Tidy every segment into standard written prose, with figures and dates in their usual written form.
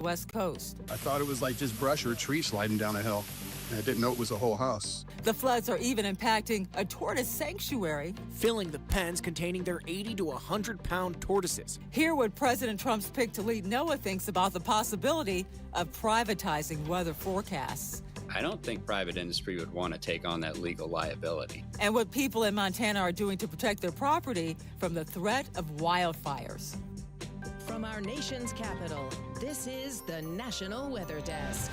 West Coast. I thought it was like just brush or a tree sliding down a hill. I didn't know it was a whole house. The floods are even impacting a tortoise sanctuary, filling the pens containing their 80 to 100-pound tortoises. Hear what President Trump's pick to lead NOAA thinks about the possibility of privatizing weather forecasts. I don't think private industry would want to take on that legal liability. And what people in Montana are doing to protect their property from the threat of wildfires. From our nation's capital, this is the National Weather Desk.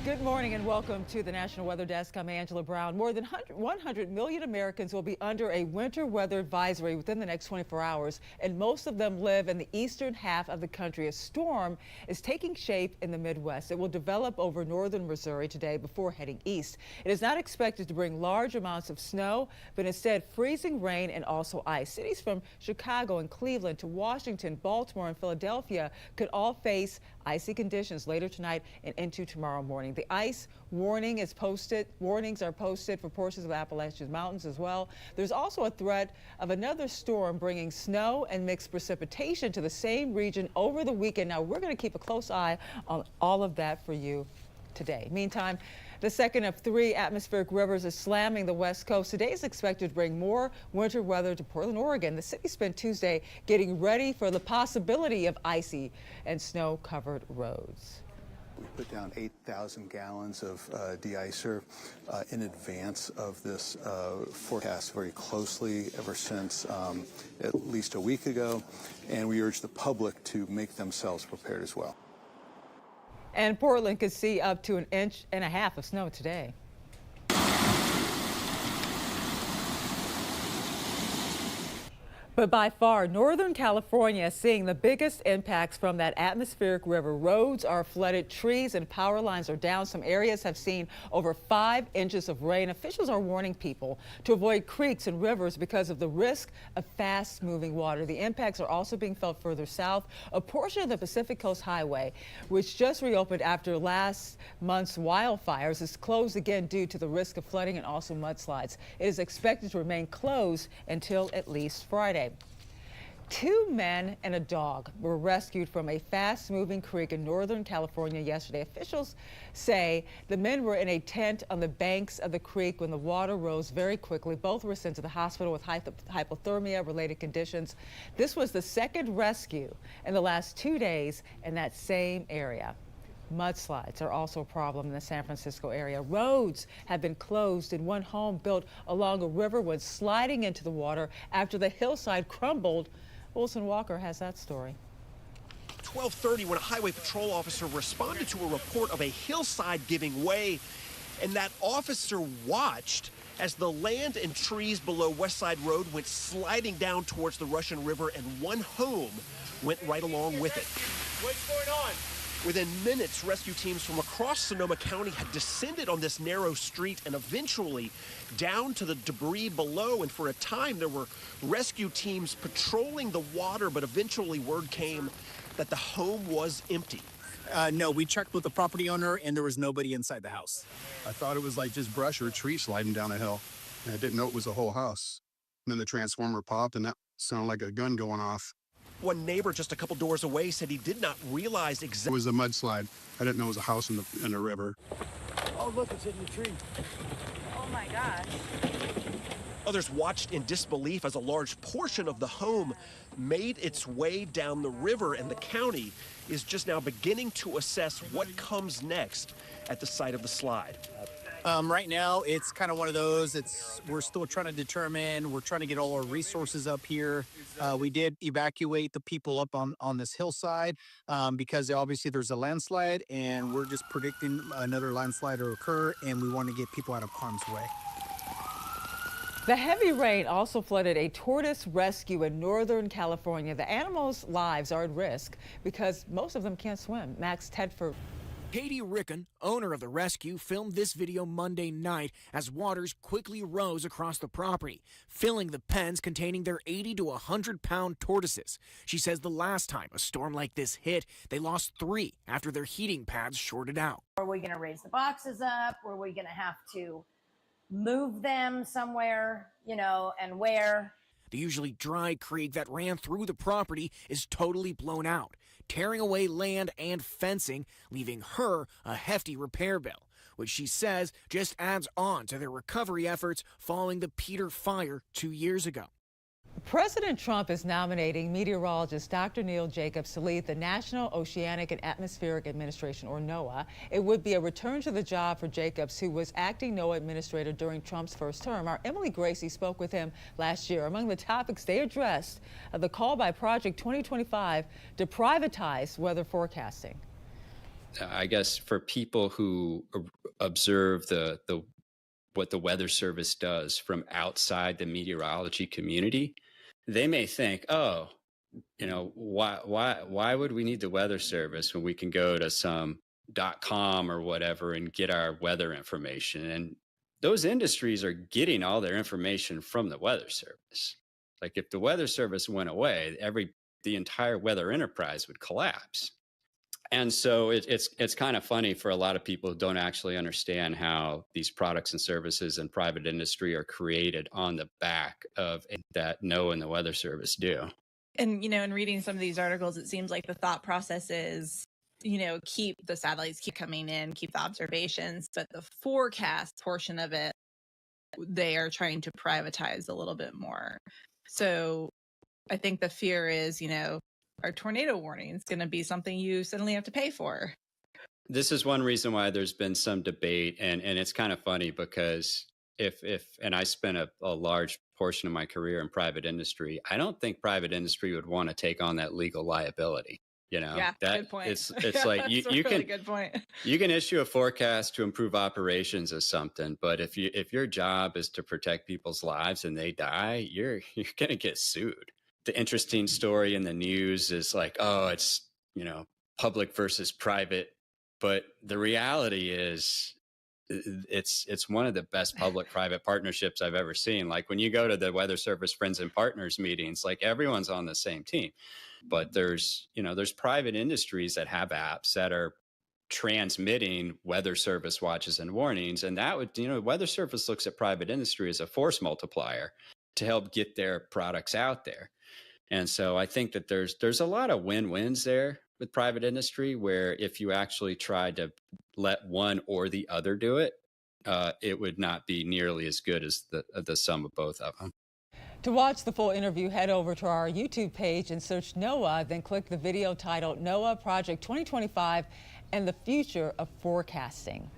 Good morning and welcome to the National Weather Desk. I'm Angela Brown. More than 100 million Americans will be under a winter weather advisory within the next 24 hours, and most of them live in the eastern half of the country. A storm is taking shape in the Midwest. It will develop over northern Missouri today before heading east. It is not expected to bring large amounts of snow, but instead freezing rain and also ice. Cities from Chicago and Cleveland to Washington, Baltimore, and Philadelphia could all face icy conditions later tonight and into tomorrow morning. The ice warnings are posted for portions of Appalachian Mountains as well. There's also a threat of another storm bringing snow and mixed precipitation to the same region over the weekend. Now, we're going to keep a close eye on all of that for you today. Meantime, the second of 3 atmospheric rivers is slamming the West Coast. Today is expected to bring more winter weather to Portland, Oregon. The city spent Tuesday getting ready for the possibility of icy and snow-covered roads. We put down 8,000 gallons of de-icer in advance of this forecast very closely ever since at least a week ago, and we urge the public to make themselves prepared as well. And Portland could see up to 1.5 inches of snow today. But by far, Northern California is seeing the biggest impacts from that atmospheric river. Roads are flooded, trees and power lines are down. Some areas have seen over 5 inches of rain. Officials are warning people to avoid creeks and rivers because of the risk of fast-moving water. The impacts are also being felt further south. A portion of the Pacific Coast Highway, which just reopened after last month's wildfires, is closed again due to the risk of flooding and also mudslides. It is expected to remain closed until at least Friday. 2 men and a dog were rescued from a fast-moving creek in Northern California yesterday. Officials say the men were in a tent on the banks of the creek when the water rose very quickly. Both were sent to the hospital with hypothermia-related conditions. This was the second rescue in the last 2 days in that same area. Mudslides are also a problem in the San Francisco area. Roads have been closed and one home built along a river was sliding into the water after the hillside crumbled. Wilson Walker has that story. 12:30 when a highway patrol officer responded to a report of a hillside giving way, and that officer watched as the land and trees below West Side Road went sliding down towards the Russian River, and one home went right along with it. What's going on? Within minutes, rescue teams from across Sonoma County had descended on this narrow street and eventually down to the debris below. And for a time, there were rescue teams patrolling the water, but eventually word came that the home was empty. No, we checked with the property owner and there was nobody inside the house. I thought it was like just brush or a tree sliding down a hill. I didn't know it was a whole house. And then the transformer popped and that sounded like a gun going off. One neighbor just a couple doors away said he did not realize exactly. It was a mudslide. I didn't know it was a house in the river. Oh, look, it's hitting the tree. Oh my gosh. Others watched in disbelief as a large portion of the home made its way down the river, and the county is just now beginning to assess what comes next at the site of the slide. Right now, it's kind of one of those, we're still trying to determine, we're trying to get all our resources up here. We did evacuate the people up on this hillside because obviously there's a landslide and we're just predicting another landslide to occur and we want to get people out of harm's way. The heavy rain also flooded a tortoise rescue in Northern California. The animals' lives are at risk because most of them can't swim. Max Tedford. Katie Rickon, owner of the rescue, filmed this video Monday night as waters quickly rose across the property, filling the pens containing their 80 to 100-pound tortoises. She says the last time a storm like this hit, they lost 3 after their heating pads shorted out. Are we going to raise the boxes up? Were we going to have to move them somewhere, and where? The usually dry creek that ran through the property is totally blown out. tearing away land and fencing, leaving her a hefty repair bill, which she says just adds on to their recovery efforts following the Peter fire 2 years ago. President Trump is nominating meteorologist Dr. Neil Jacobs to lead the National Oceanic and Atmospheric Administration, or NOAA. It would be a return to the job for Jacobs, who was acting NOAA administrator during Trump's first term. Our Emily Gracie spoke with him last year. Among the topics they addressed, the call by Project 2025 to privatize weather forecasting. I guess for people who observe what the Weather Service does from outside the meteorology community, they may think, oh, why would we need the Weather Service when we can go to some .com or whatever and get our weather information? And those industries are getting all their information from the Weather Service. Like if the Weather Service went away, the entire weather enterprise would collapse. And so it's kind of funny for a lot of people who don't actually understand how these products and services and private industry are created on the back of that NOAA and the Weather Service do. And, in reading some of these articles, it seems like the thought process is, keep the satellites, keep coming in, keep the observations, but the forecast portion of it, they are trying to privatize a little bit more. So I think the fear is, our tornado warning is going to be something you suddenly have to pay for. This is one reason why there's been some debate, and it's kind of funny because and I spent a large portion of my career in private industry, I don't think private industry would want to take on that legal liability. Yeah, good point. It's like you can good point. You can issue a forecast to improve operations or something, but if your job is to protect people's lives and they die, you're going to get sued. The interesting story in the news is like, oh, it's, public versus private. But the reality is it's one of the best public-private partnerships I've ever seen. Like when you go to the Weather Service Friends and Partners meetings, like everyone's on the same team. But there's private industries that have apps that are transmitting Weather Service watches and warnings. And that would, Weather Service looks at private industry as a force multiplier to help get their products out there. And so I think that there's a lot of win-wins there with private industry, where if you actually tried to let one or the other do it, it would not be nearly as good as the sum of both of them. To watch the full interview, head over to our YouTube page and search NOAA, then click the video titled NOAA Project 2025 and the Future of Forecasting.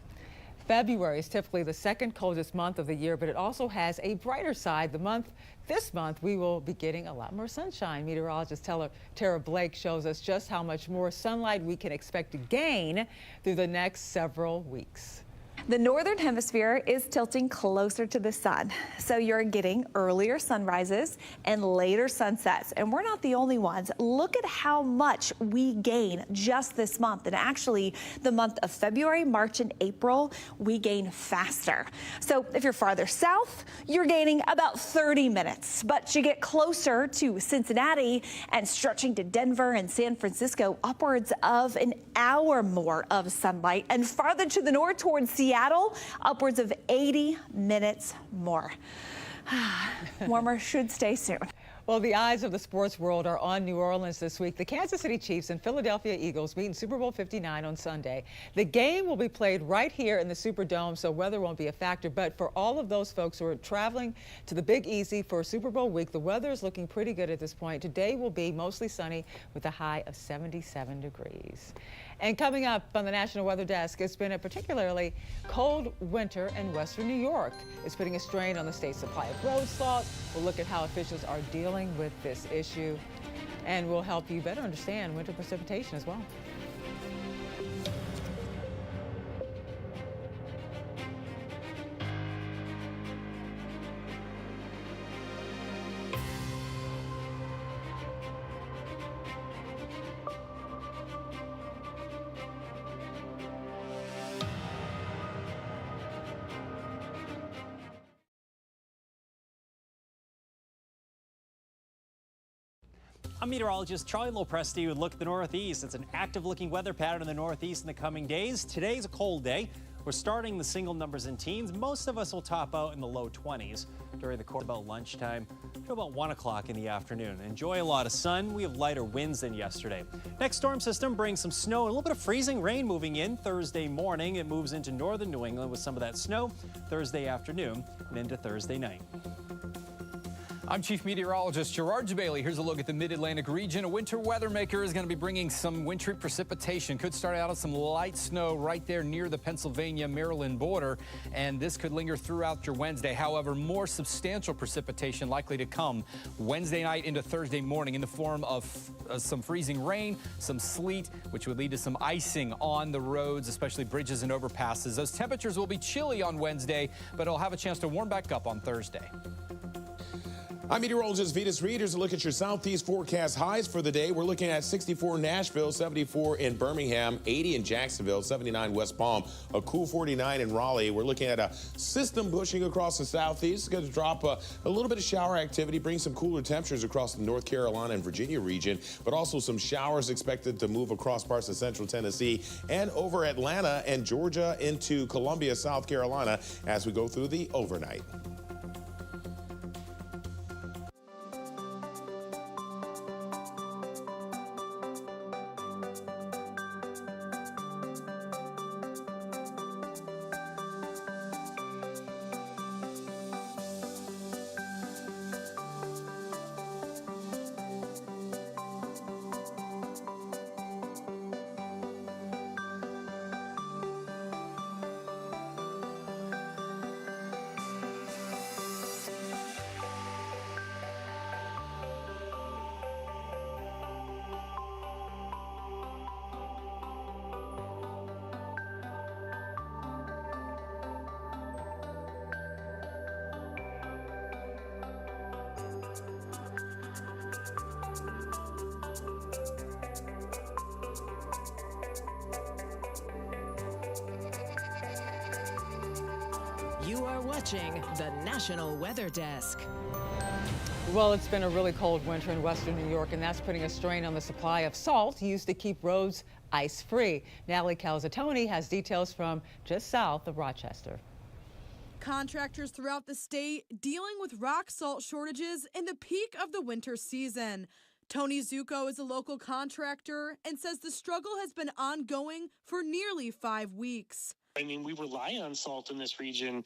February is typically the second coldest month of the year, but it also has a brighter side. This month, we will be getting a lot more sunshine. Meteorologist Tara Blake shows us just how much more sunlight we can expect to gain through the next several weeks. The northern hemisphere is tilting closer to the sun, so you're getting earlier sunrises and later sunsets. And we're not the only ones. Look at how much we gain just this month. And actually, the month of February, March, and April, we gain faster. So if you're farther south, you're gaining about 30 minutes. But you get closer to Cincinnati and stretching to Denver and San Francisco, upwards of an hour more of sunlight. And farther to the north towards Seattle, upwards of 80 minutes more. Warmer should stay soon. Well, the eyes of the sports world are on New Orleans this week. The Kansas City Chiefs and Philadelphia Eagles meet in Super Bowl 59 on Sunday. The game will be played right here in the Superdome, so weather won't be a factor. But for all of those folks who are traveling to the Big Easy for Super Bowl week, the weather is looking pretty good at this point. Today will be mostly sunny with a high of 77 degrees. And coming up on the National Weather Desk, it's been a particularly cold winter in western New York. It's putting a strain on the state's supply of road salt. We'll look at how officials are dealing with this issue, and we'll help you better understand winter precipitation as well. I'm meteorologist Charlie Lopresti with a look at the Northeast. It's an active looking weather pattern in the Northeast in the coming days. Today's a cold day. We're starting the single numbers in teens. Most of us will top out in the low 20s during the course about lunchtime to about 1 o'clock in the afternoon. Enjoy a lot of sun. We have lighter winds than yesterday. Next storm system brings some snow and a little bit of freezing rain moving in Thursday morning. It moves into northern New England with some of that snow Thursday afternoon and into Thursday night. I'm Chief Meteorologist Gerard Bailey. Here's a look at the Mid-Atlantic region. A winter weather maker is going to be bringing some wintry precipitation. Could start out with some light snow right there near the Pennsylvania-Maryland border, and this could linger throughout your Wednesday. However, more substantial precipitation likely to come Wednesday night into Thursday morning in the form of some freezing rain, some sleet, which would lead to some icing on the roads, especially bridges and overpasses. Those temperatures will be chilly on Wednesday, but it'll have a chance to warm back up on Thursday. I'm meteorologist Vitas Reed. Here's a look at your southeast forecast highs for the day. We're looking at 64 in Nashville, 74 in Birmingham, 80 in Jacksonville, 79 West Palm, a cool 49 in Raleigh. We're looking at a system pushing across the southeast. It's going to drop a little bit of shower activity, bring some cooler temperatures across the North Carolina and Virginia region, but also some showers expected to move across parts of central Tennessee and over Atlanta and Georgia into Columbia, South Carolina as we go through the overnight. You are watching the National Weather Desk. Well, it's been a really cold winter in western New York, and that's putting a strain on the supply of salt used to keep roads ice-free. Natalie Calzatoni has details from just south of Rochester. Contractors throughout the state dealing with rock salt shortages in the peak of the winter season. Tony Zucco is a local contractor and says the struggle has been ongoing for nearly 5 weeks. I mean, we rely on salt in this region.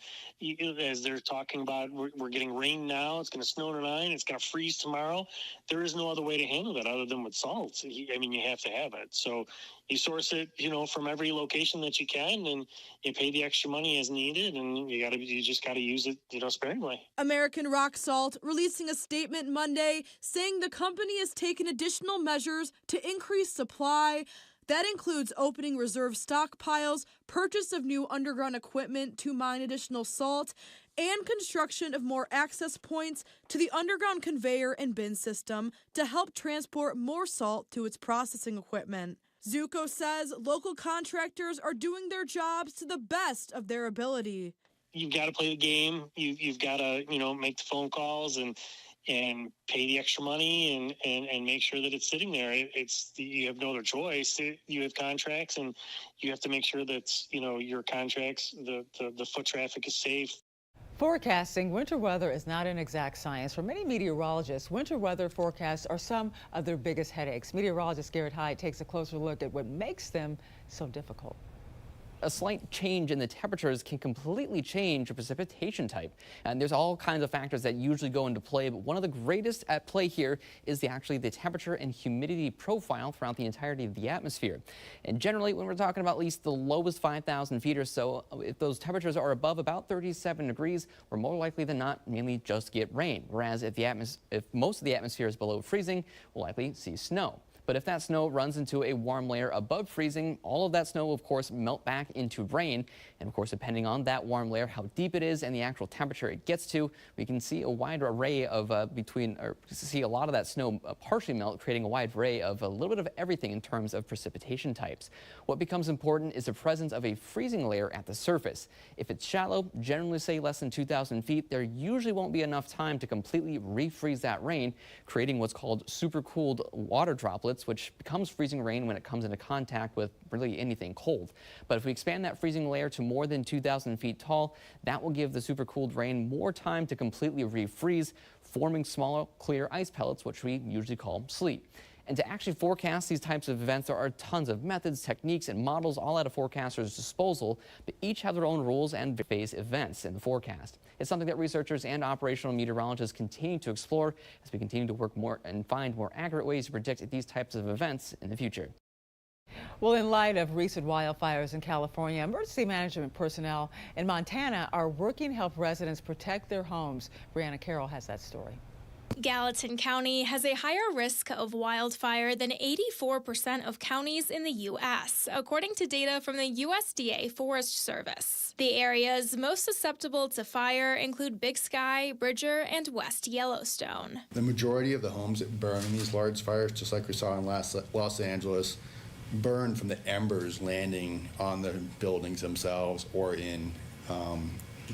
As they're talking about, we're getting rain now. It's going to snow tonight. It's going to freeze tomorrow. There is no other way to handle that other than with salt. I mean, you have to have it. So you source it, from every location that you can, and you pay the extra money as needed, and you just got to use it, sparingly. American Rock Salt releasing a statement Monday saying the company has taken additional measures to increase supply. That includes opening reserve stockpiles, purchase of new underground equipment to mine additional salt, and construction of more access points to the underground conveyor and bin system to help transport more salt to its processing equipment. Zucco says local contractors are doing their jobs to the best of their ability. You've got to play the game. You've got to, make the phone calls and pay the extra money and make sure that it's sitting there. You have no other choice. You have contracts, and you have to make sure that, your contracts, the foot traffic is safe. Forecasting winter weather is not an exact science. For many meteorologists, winter weather forecasts are some of their biggest headaches. Meteorologist Garrett Hyde takes a closer look at what makes them so difficult. A slight change in the temperatures can completely change a precipitation type. And there's all kinds of factors that usually go into play, but one of the greatest at play here is actually the temperature and humidity profile throughout the entirety of the atmosphere. And generally, when we're talking about at least the lowest 5,000 feet or so, if those temperatures are above about 37 degrees, we're more likely than not mainly just get rain. Whereas if most of the atmosphere is below freezing, we'll likely see snow. But if that snow runs into a warm layer above freezing, all of that snow will, of course, melt back into rain. And, of course, depending on that warm layer, how deep it is, and the actual temperature it gets to, we can see a wide array of see a lot of that snow partially melt, creating a wide array of a little bit of everything in terms of precipitation types. What becomes important is the presence of a freezing layer at the surface. If it's shallow, generally say less than 2,000 feet, there usually won't be enough time to completely refreeze that rain, creating what's called supercooled water droplets pellets, which becomes freezing rain when it comes into contact with really anything cold. But if we expand that freezing layer to more than 2,000 feet tall, that will give the supercooled rain more time to completely refreeze, forming smaller, clear ice pellets, which we usually call sleet. And to actually forecast these types of events, there are tons of methods, techniques, and models all at a forecaster's disposal, but each have their own rules and phase events in the forecast. It's something that researchers and operational meteorologists continue to explore as we continue to work more and find more accurate ways to predict these types of events in the future. Well, in light of recent wildfires in California, emergency management personnel in Montana are working to help residents protect their homes. Brianna Carroll has that story. Gallatin County has a higher risk of wildfire than 84% of counties in the U.S., according to data from the USDA Forest Service. The areas most susceptible to fire include Big Sky, Bridger, and West Yellowstone. The majority of the homes that burn in these large fires, just like we saw in Los Angeles, burn from the embers landing on the buildings themselves or in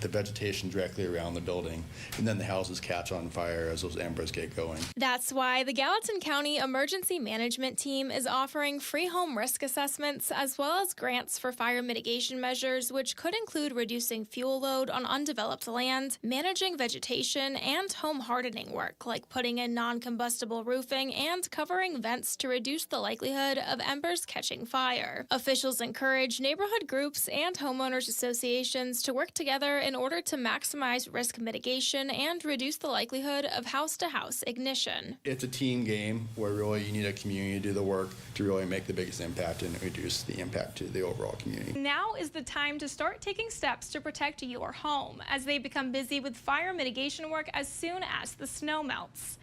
the vegetation directly around the building, and then the houses catch on fire as those embers get going. That's why the Gallatin County Emergency Management Team is offering free home risk assessments as well as grants for fire mitigation measures, which could include reducing fuel load on undeveloped land, managing vegetation, and home hardening work, like putting in non-combustible roofing and covering vents to reduce the likelihood of embers catching fire. Officials encourage neighborhood groups and homeowners associations to work together in order to maximize risk mitigation and reduce the likelihood of house-to-house ignition. It's a team game where really you need a community to do the work to really make the biggest impact and reduce the impact to the overall community. Now is the time to start taking steps to protect your home as they become busy with fire mitigation work as soon as the snow melts.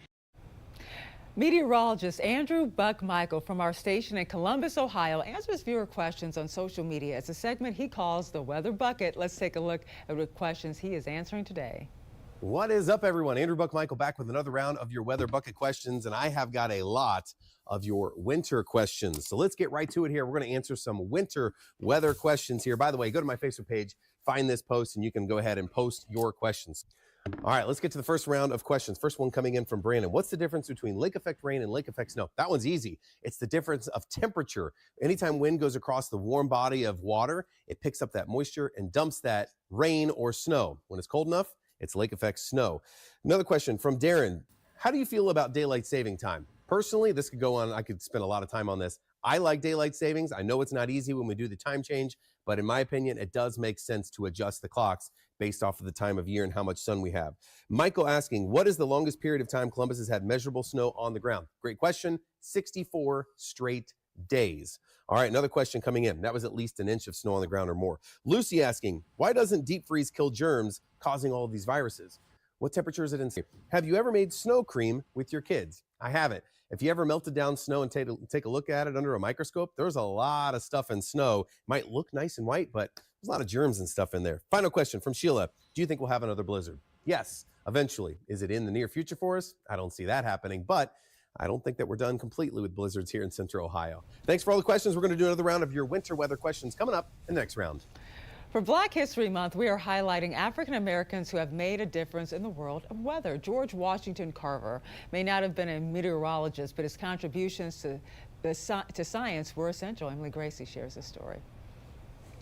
Meteorologist Andrew Buck-Michael from our station in Columbus, Ohio, answers viewer questions on social media. It's a segment he calls the Weather Bucket. Let's take a look at the questions he is answering today. What is up, everyone? Andrew Buck-Michael back with another round of your Weather Bucket questions, and I have got a lot of your winter questions. So let's get right to it here. We're going to answer some winter weather questions here. By the way, go to my Facebook page, find this post, and you can go ahead and post your questions. All right, let's get to the first round of questions. First one coming in from Brandon. What's the difference between lake effect rain and lake effect snow? That one's easy. It's the difference of temperature. Anytime wind goes across the warm body of water, it picks up that moisture and dumps that rain or snow. When it's cold enough, it's lake effect snow. Another question from Darren. How do you feel about daylight saving time? Personally, this could go on. I could spend a lot of time on this. I like daylight savings. I know it's not easy when we do the time change, but in my opinion, it does make sense to adjust the clocks based off of the time of year and how much sun we have. Michael asking, what is the longest period of time Columbus has had measurable snow on the ground? Great question. 64 straight days. All right, another question coming in. That was at least an inch of snow on the ground or more. Lucy asking, why doesn't deep freeze kill germs causing all of these viruses? What temperature is it in? Have you ever made snow cream with your kids? I haven't. If you ever melted down snow and take a look at it under a microscope, there's a lot of stuff in snow. It might look nice and white, but there's a lot of germs and stuff in there. Final question from Sheila. Do you think we'll have another blizzard? Yes, eventually. Is it in the near future for us? I don't see that happening, but I don't think that we're done completely with blizzards here in Central Ohio. Thanks for all the questions. We're going to do another round of your winter weather questions coming up in the next round. For Black History Month, we are highlighting African Americans who have made a difference in the world of weather. George Washington Carver may not have been a meteorologist, but his contributions to science were essential. Emily Gracie shares the story.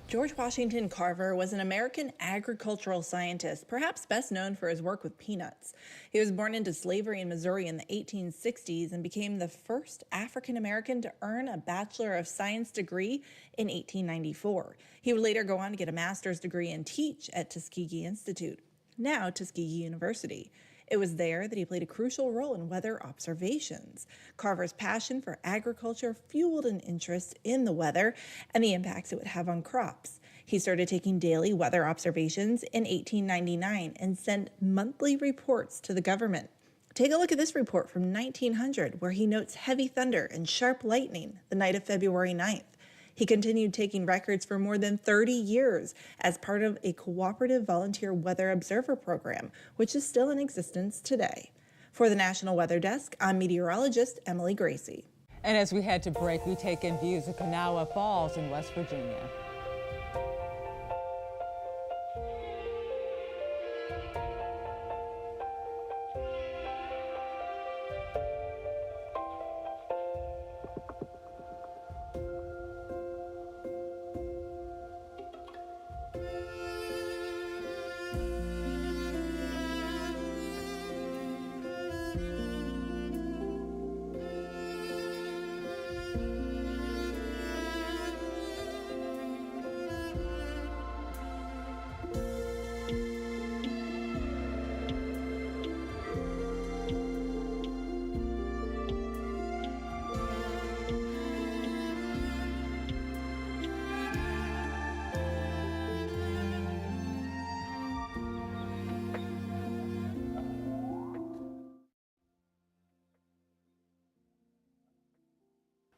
George Washington Carver was an American agricultural scientist, perhaps best known for his work with peanuts. He was born into slavery in Missouri in the 1860s and became the first African American to earn a Bachelor of Science degree in 1894. He would later go on to get a master's degree and teach at Tuskegee Institute, now Tuskegee University. It was there that he played a crucial role in weather observations. Carver's passion for agriculture fueled an interest in the weather and the impacts it would have on crops. He started taking daily weather observations in 1899 and sent monthly reports to the government. Take a look at this report from 1900, where he notes heavy thunder and sharp lightning the night of February 9th. He continued taking records for more than 30 years as part of a cooperative volunteer weather observer program, which is still in existence today. For the National Weather Desk, I'm meteorologist Emily Gracie. And as we head to break, we take in views of Kanawha Falls in West Virginia.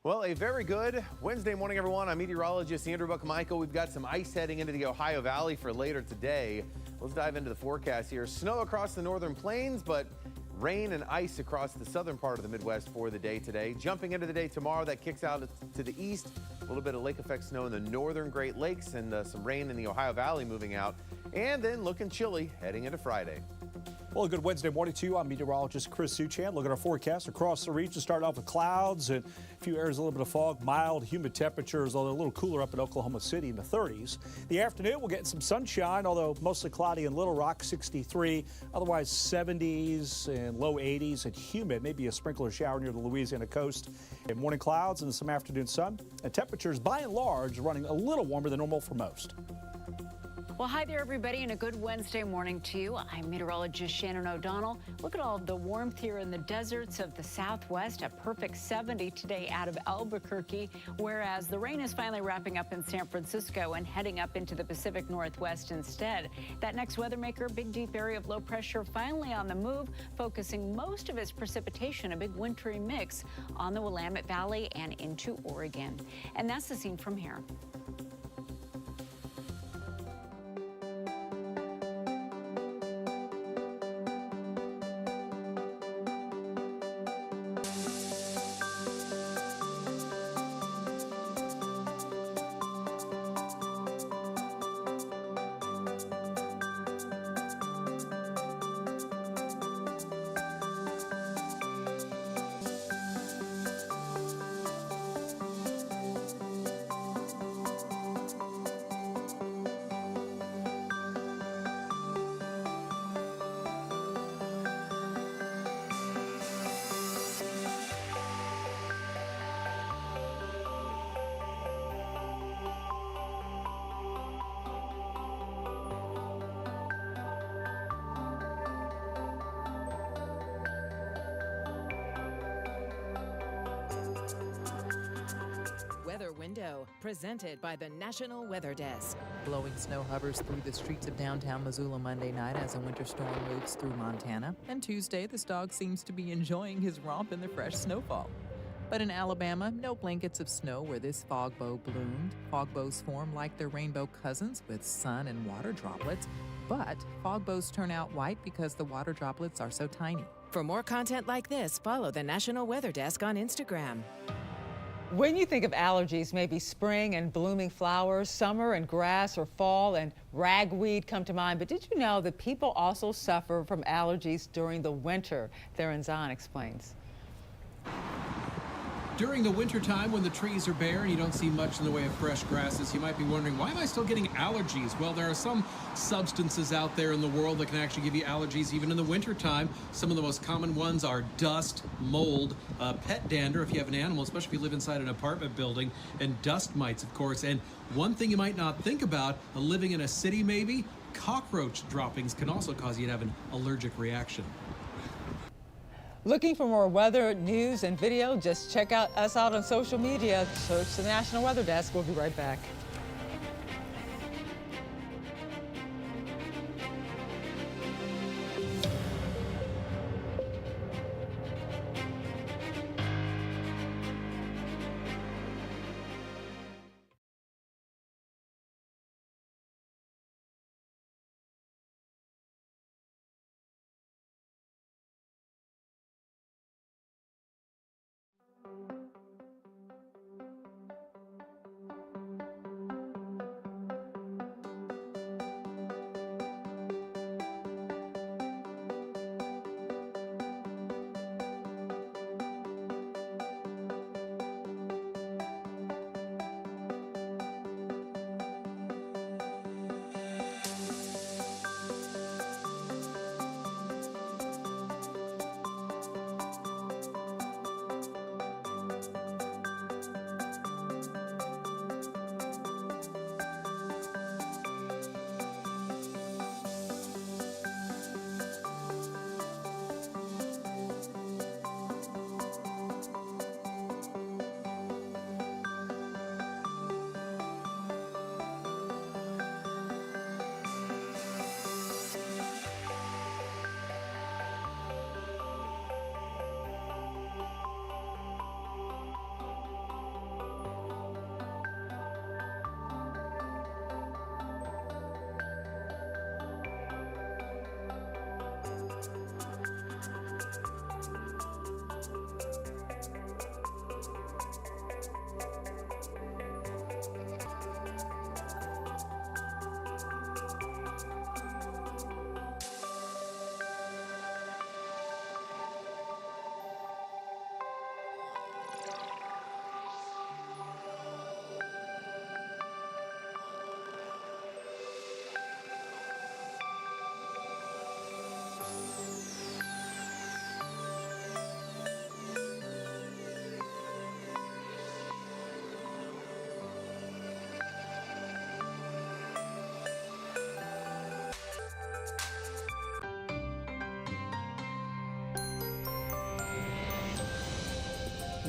Well, a very good Wednesday morning, everyone. I'm meteorologist Andrew Buckmichael. We've got some ice heading into the Ohio Valley for later today. Let's dive into the forecast here. Snow across the northern plains, but rain and ice across the southern part of the Midwest for the day today. Jumping into the day tomorrow, that kicks out to the east. A little bit of lake effect snow in the northern Great Lakes and some rain in the Ohio Valley moving out. And then looking chilly heading into Friday. Well, a good Wednesday morning to you. I'm meteorologist Chris Suchan. Look at our forecast across the region. Start off with clouds and a few areas, a little bit of fog, mild, humid temperatures, although a little cooler up in Oklahoma City in the 30s. The afternoon, we'll get some sunshine, although mostly cloudy in Little Rock, 63. Otherwise, 70s and low 80s and humid, maybe a sprinkle or shower near the Louisiana coast. And morning clouds and some afternoon sun. And temperatures, by and large, running a little warmer than normal for most. Well, hi there, everybody, and a good Wednesday morning to you. I'm meteorologist Shannon O'Donnell. Look at all the warmth here in the deserts of the Southwest. A perfect 70 today out of Albuquerque, whereas the rain is finally wrapping up in San Francisco and heading up into the Pacific Northwest instead. That next weather maker, big deep area of low pressure, finally on the move, focusing most of its precipitation, a big wintry mix, on the Willamette Valley and into Oregon. And that's the scene from here. Weather Window, presented by the National Weather Desk. Blowing snow hovers through the streets of downtown Missoula Monday night as a winter storm moves through Montana. And Tuesday, this dog seems to be enjoying his romp in the fresh snowfall. But in Alabama, no blankets of snow where this fog bow bloomed. Fog bows form like their rainbow cousins with sun and water droplets. But fog bows turn out white because the water droplets are so tiny. For more content like this, follow the National Weather Desk on Instagram. When you think of allergies, maybe spring and blooming flowers, summer and grass, or fall and ragweed come to mind. But did you know that people also suffer from allergies during the winter? Theron Zahn explains. During the wintertime, when the trees are bare and you don't see much in the way of fresh grasses, you might be wondering, why am I still getting allergies? Well, there are some substances out there in the world that can actually give you allergies even in the wintertime. Some of the most common ones are dust, mold, pet dander if you have an animal, especially if you live inside an apartment building, and dust mites, of course. And one thing you might not think about, living in a city maybe, cockroach droppings can also cause you to have an allergic reaction. Looking for more weather news and video? Just check us out on social media. Search the National Weather Desk. We'll be right back.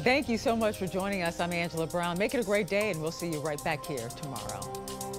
Thank you so much for joining us. I'm Angela Brown. Make it a great day, and we'll see you right back here tomorrow.